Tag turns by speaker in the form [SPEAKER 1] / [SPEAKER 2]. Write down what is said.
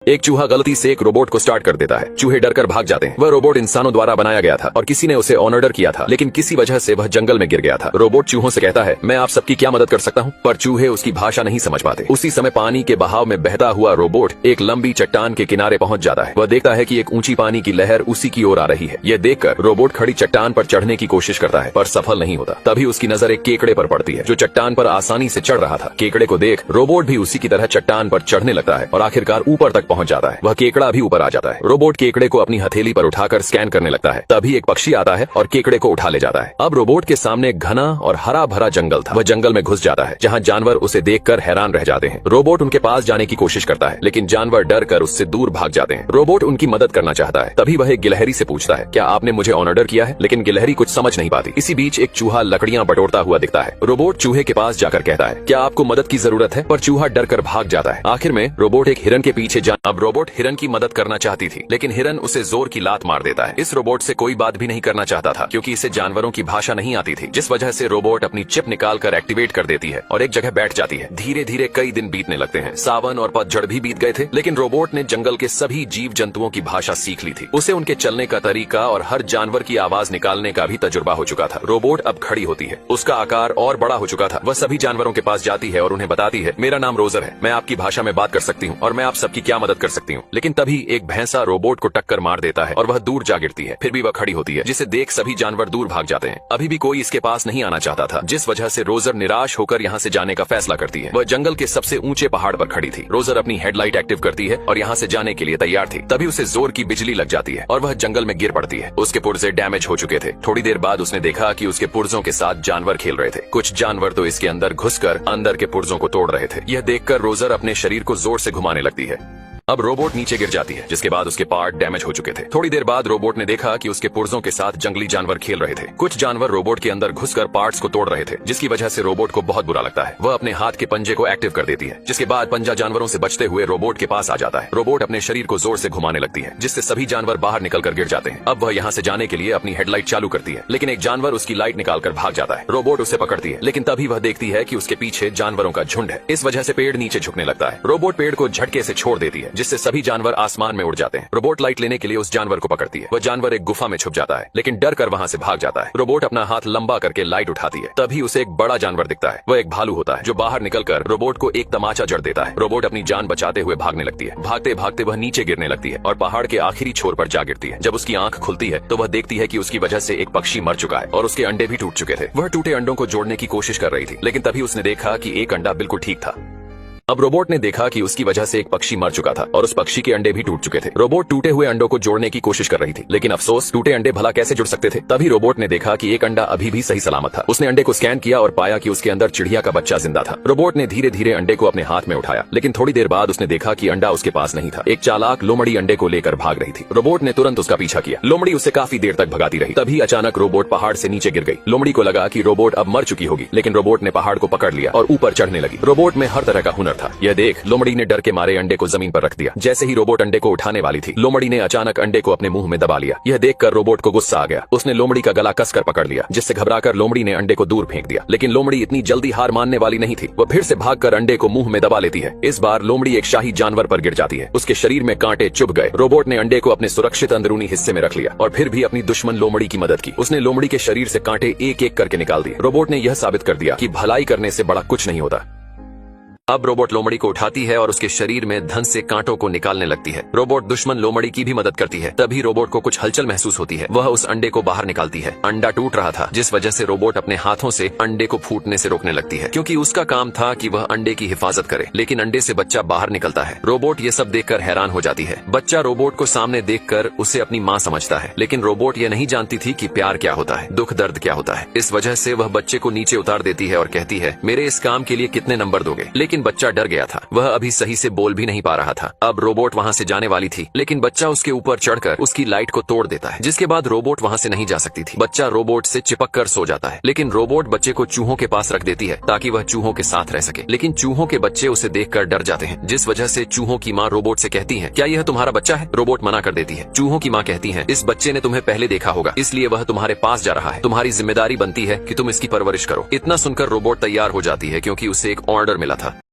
[SPEAKER 1] एक चूहा गलती से एक रोबोट को स्टार्ट कर देता है। चूहे डरकर भाग जाते हैं। वह रोबोट इंसानों द्वारा बनाया गया था और किसी ने उसे ऑर्डर किया था, लेकिन किसी वजह से वह जंगल में गिर गया था। रोबोट चूहों से कहता है, मैं आप सबकी क्या मदद कर सकता हूँ, पर चूहे उसकी भाषा नहीं समझ पाते। उसी समय पानी के बहाव में बहता हुआ रोबोट एक लंबी चट्टान के किनारे पहुंच जाता है। वह देखता है कि एक ऊंची पानी की लहर उसी की ओर आ रही है। यह देखकर रोबोट खड़ी चट्टान पर चढ़ने की कोशिश करता है, पर सफल नहीं होता। तभी उसकी नजर एक केकड़े पर पड़ती है जो चट्टान पर आसानी से चढ़ रहा था। केकड़े को देख रोबोट भी उसी की तरह चट्टान पर चढ़ने लगता है और आखिरकार ऊपर तक पहुंच जाता है। वह केकड़ा भी ऊपर आ जाता है। रोबोट केकड़े को अपनी हथेली पर उठाकर स्कैन करने लगता है। तभी एक पक्षी आता है और केकड़े को उठा ले जाता है। अब रोबोट के सामने एक घना और हरा भरा जंगल था। वह जंगल में घुस जाता है, जहाँ जानवर उसे देखकर हैरान रह जाते हैं। रोबोट उनके पास जाने की कोशिश करता है, लेकिन जानवर डर कर उससे दूर भाग जाते हैं। रोबोट उनकी मदद करना चाहता है। तभी वह एक गिलहरी से पूछता है, क्या आपने मुझे ऑर्डर किया है? लेकिन गिलहरी कुछ समझ नहीं पाती। इसी बीच एक चूहा लकड़ियां बटोरता हुआ दिखता है। रोबोट चूहे के पास जाकर कहता है, क्या आपको मदद की जरूरत है? पर चूहा डर कर भाग जाता है। आखिर में रोबोट एक हिरन के पीछे अब रोबोट हिरन की मदद करना चाहती थी, लेकिन हिरन उसे जोर की लात मार देता है। इस रोबोट से कोई बात भी नहीं करना चाहता था, क्योंकि इसे जानवरों की भाषा नहीं आती थी, जिस वजह से रोबोट अपनी चिप निकालकर एक्टिवेट कर देती है और एक जगह बैठ जाती है। धीरे धीरे कई दिन बीतने लगते हैं। सावन और पतझड़ भी बीत गए थे, लेकिन रोबोट ने जंगल के सभी जीव जंतुओं की भाषा सीख ली थी। उसे उनके चलने का तरीका और हर जानवर की आवाज निकालने का भी तजुर्बा हो चुका था। रोबोट अब खड़ी होती है। उसका आकार और बड़ा हो चुका था। वह सभी जानवरों के पास जाती है और उन्हें बताती है, मेरा नाम रोजर है, मैं आपकी भाषा में बात कर सकती हूँ और मैं आप सबकी क्या मदद कर सकती हूँ। लेकिन तभी एक भैंसा रोबोट को टक्कर मार देता है और वह दूर जा गिरती है। फिर भी वह खड़ी होती है, जिसे देख सभी जानवर दूर भाग जाते हैं। अभी भी कोई इसके पास नहीं आना चाहता था, जिस वजह से रोजर निराश होकर यहाँ से जाने का फैसला करती है। वह जंगल के सबसे ऊंचे पहाड़ पर खड़ी थी। रोजर अपनी हेडलाइट एक्टिव करती है और यहाँ से जाने के लिए तैयार थी। तभी उसे जोर की बिजली लग जाती है और वह जंगल में गिर पड़ती है। उसके पुर्जे डैमेज हो चुके थे। थोड़ी देर बाद उसने देखा कि उसके पुर्जों के साथ जानवर खेल रहे थे। कुछ जानवर तो इसके अंदर घुसकर अंदर के पुर्जों को तोड़ रहे थे। यह देखकर रोजर अपने शरीर को जोर से घुमाने लगती है। अब रोबोट नीचे गिर जाती है, जिसके बाद उसके पार्ट डैमेज हो चुके थे। थोड़ी देर बाद रोबोट ने देखा कि उसके पुर्जों के साथ जंगली जानवर खेल रहे थे। कुछ जानवर रोबोट के अंदर घुसकर पार्ट्स को तोड़ रहे थे, जिसकी वजह से रोबोट को बहुत बुरा लगता है। वह अपने हाथ के पंजे को एक्टिव कर देती है, जिसके बाद पंजा जानवरों से बचते हुए रोबोट के पास आ जाता है। रोबोट अपने शरीर को जोर से घुमाने लगती है, जिससे सभी जानवर बाहर निकलकर गिर जाते हैं। अब वह यहाँ से जाने के लिए अपनी हेडलाइट चालू करती है, लेकिन एक जानवर उसकी लाइट निकालकर भाग जाता है। रोबोट उसे पकड़ती है, लेकिन तभी वह देखती है कि उसके पीछे जानवरों का झुंड है। इस वजह से पेड़ नीचे झुकने लगता है। रोबोट पेड़ को झटके से छोड़ देती है, जिससे सभी जानवर आसमान में उड़ जाते हैं। रोबोट लाइट लेने के लिए उस जानवर को पकड़ती है। वह जानवर एक गुफा में छुप जाता है, लेकिन डर कर वहाँ से भाग जाता है। रोबोट अपना हाथ लंबा करके लाइट उठाती है। तभी उसे एक बड़ा जानवर दिखता है। वह एक भालू होता है, जो बाहर निकलकर रोबोट को एक तमाचा जड़ देता है। रोबोट अपनी जान बचाते हुए भागने लगती है। भागते भागते वह नीचे गिरने लगती है और पहाड़ के आखिरी छोर पर जा गिरती है। जब उसकी आंख खुलती है तो वह देखती है कि उसकी वजह से एक पक्षी मर चुका है और उसके अंडे भी टूट चुके थे। वह टूटे अंडों को जोड़ने की कोशिश कर रही थी, लेकिन तभी उसने देखा कि एक अंडा बिल्कुल ठीक था। अब रोबोट ने देखा कि उसकी वजह से एक पक्षी मर चुका था और उस पक्षी के अंडे भी टूट चुके थे। रोबोट टूटे हुए अंडों को जोड़ने की कोशिश कर रही थी, लेकिन अफसोस, टूटे अंडे भला कैसे जुड़ सकते थे। तभी रोबोट ने देखा कि एक अंडा अभी भी सही सलामत था। उसने अंडे को स्कैन किया और पाया कि उसके अंदर चिड़िया का बच्चा जिंदा था। रोबोट ने धीरे धीरे अंडे को अपने हाथ में उठाया, लेकिन थोड़ी देर बाद उसने देखा कि अंडा उसके पास नहीं था। एक चालाक लोमड़ी अंडे को लेकर भाग रही थी। रोबोट ने तुरंत उसका पीछा किया। लोमड़ी उसे काफी देर तक भगाती रही। तभी अचानक रोबोट पहाड़ से नीचे गिर गई। लोमड़ी को लगा कि रोबोट अब मर चुकी होगी, लेकिन रोबोट ने पहाड़ को पकड़ लिया और ऊपर चढ़ने लगी। रोबोट में हर तरह का हुनर था। यह देख लोमड़ी ने डर के मारे अंडे को जमीन पर रख दिया। जैसे ही रोबोट अंडे को उठाने वाली थी, लोमड़ी ने अचानक अंडे को अपने मुंह में दबा लिया। यह देखकर रोबोट को गुस्सा आ गया। उसने लोमड़ी का गला कसकर पकड़ लिया, जिससे घबराकर लोमड़ी ने अंडे को दूर फेंक दिया। लेकिन लोमड़ी इतनी जल्दी हार मानने वाली नहीं थी। वह फिर से भागकर अंडे को मुंह में दबा लेती है। इस बार लोमड़ी एक शाही जानवर पर गिर जाती है। उसके शरीर में कांटे चुभ गए। रोबोट ने अंडे को अपने सुरक्षित अंदरूनी हिस्से में रख लिया और फिर भी अपनी दुश्मन लोमड़ी की मदद की। उसने लोमड़ी के शरीर से कांटे एक एक करके निकाल दिए। रोबोट ने यह साबित कर दिया कि भलाई करने से बड़ा कुछ नहीं होता। अब रोबोट लोमड़ी को उठाती है और उसके शरीर में धन से कांटों को निकालने लगती है। रोबोट दुश्मन लोमड़ी की भी मदद करती है। तभी रोबोट को कुछ हलचल महसूस होती है। वह उस अंडे को बाहर निकालती है। अंडा टूट रहा था, जिस वजह से रोबोट अपने हाथों से अंडे को फूटने से रोकने लगती है, क्योंकि उसका काम था कि वह अंडे की हिफाजत करे। लेकिन अंडे से बच्चा बाहर निकलता है। रोबोट ये सब देखकर हैरान हो जाती है। बच्चा रोबोट को सामने देखकर उसे अपनी माँ समझता है, लेकिन रोबोट ये नहीं जानती थी कि प्यार क्या होता है, दुख दर्द क्या होता है। इस वजह से वह बच्चे को नीचे उतार देती है और कहती है, मेरे इस काम के लिए कितने नंबर दोगे? लेकिन बच्चा डर गया था। वह अभी सही से बोल भी नहीं पा रहा था। अब रोबोट वहाँ से जाने वाली थी, लेकिन बच्चा उसके ऊपर चढ़कर उसकी लाइट को तोड़ देता है, जिसके बाद रोबोट वहाँ से नहीं जा सकती थी। बच्चा रोबोट से चिपक कर सो जाता है, लेकिन रोबोट बच्चे को चूहों के पास रख देती है ताकि वह चूहों के साथ रह सके। लेकिन चूहों के बच्चे उसे देखकर डर जाते हैं, जिस वजह से चूहों की माँ रोबोट से कहती है, क्या यह तुम्हारा बच्चा है? रोबोट मना कर देती है। चूहों की माँ कहती है, इस बच्चे ने तुम्हें पहले देखा होगा, इसलिए वह तुम्हारे पास जा रहा है। तुम्हारी जिम्मेदारी बनती है कि तुम इसकी परवरिश करो। इतना सुनकर रोबोट तैयार हो जाती है, क्योंकि उसे एक ऑर्डर मिला था।